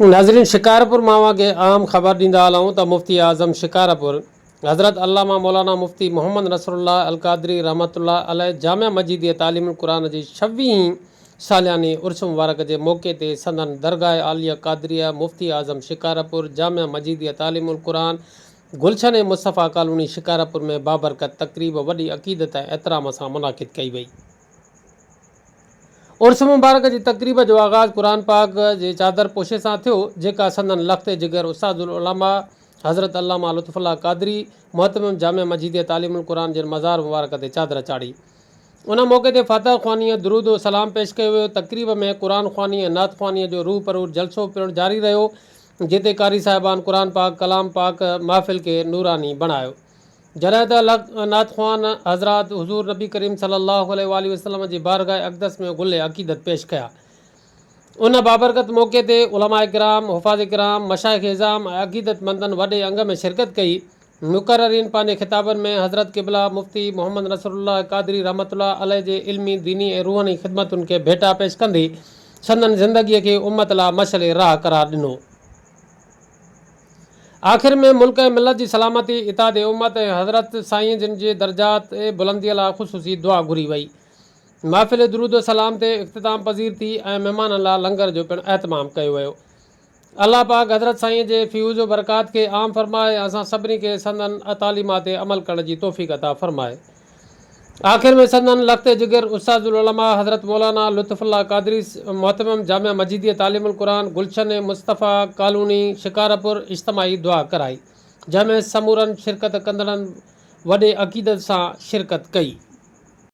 नाज़रीन, शिकारपुर मावा के आम ख़बर ॾींदा हलूं त मुफ़्ती आज़म शिकारपुर हज़रत अल्लामा मौलाना मुफ़्ती मोहम्मद नसरुल्लाह अल क़ादरी रहमतुल्लाह अलैह जामिया मस्जिद तालीमुल क़ुरान जी 26वीं सालियानी उर्स मुबारक जे मौक़े ते संदन दरगाह आलिया क़ादरिया मुफ़्ती आज़म शिकारपुर जामिया मस्जिद तालीमुल क़ुरान गुलशन मुस्तफ़ा कॉलोनी शिकारपुर में बाबरकत तक़रीब वॾी अक़ीदत ऐं एहतराम सां मुनाक़िद कई वई। उर्स मुबारक जी तक़रीब जो आगाज़ क़ुरान पाक जे चादर पोशे सां थियो, जेका संदन लख़्ते जिगर उस्तादुल उलमा हज़रत अल्लामा लुत्फ़ुल्लाह क़ादरी मुहतमिम जामिया मस्जिद तालीमुल क़ुरान जे मज़ार मुबारक ते चादर चाढ़ी। उन मौक़े ते फातह ख़्वानी दुरूद व सलाम पेश कयो वियो। तक़रीब में क़ुरान ख़्वानी ऐं नात ख़्वानी जो रूह परूर जलसो पिणु जारी रहियो, जिते कारी साहिबान क़ुरान पाक कलाम पाक महफ़िल खे नूरानी बणायो। जॾहिं त नात ख़्वान हज़रात हुज़ूर नबी करीम सल्लल्लाहु अलैहि वसल्लम जी बारगाह अक़दस में गुल अक़ीदत पेश कया। उन बाबरकत मौक़े ते उलमा इकराम, हुफ़ाज़ इकराम, मशाइख़ इज़ाम ऐं अक़ीदतमंदनि वॾे अंग में शिरकत कई। मुक़र्ररीन पंहिंजे ख़िताबनि में हज़रत क़िबला मुफ़्ती मोहम्मद नसरुल्लाह क़ादरी रहमतुल्लाह अलैह जे इल्मी, दीनी ऐं रूहानी ख़िदमतुनि खे भेटा पेश कंदे संदन ज़िंदगीअ खे उम्मत लाइ मशअले राह करार ॾिनो। आख़िर में मुल्क ऐं मिलत जी सलामती, इताद उम्मत ऐं हज़रत साईं जिन जे दर्जात ऐं बुलंदीअ लाइ ख़ुसूसी दुआ घुरी वई। महफ़िल दुरूद सलाम ते इख़्तिताम पज़ीर थी ऐं महिमाननि लाइ लंगर जो पिणु एहतमाम कयो वियो। अल्लाह पाक हज़रत साईं जे फ़्यूज़ बरक़ात खे आम फ़रमाए, असां सभिनी खे संदन तालीमात ते अमल करण जी तौफ़ीक़ अता फ़रमाए। आख़िर में संदन लख़्ते जिगर उस्तादुल उलमा हज़रत मौलाना लुत्फ़ुल्लाह क़ादरी मुहतमिम जामिया मस्जिद तालीमुल क़ुरान गुलशन मुस्तफ़ा कॉलोनी शिकारपुर इज्तिमाई दुआ कराई, जंहिंमें समूरनि शिरकत कंदड़नि वॾे अक़ीदत सां शिरकत कई।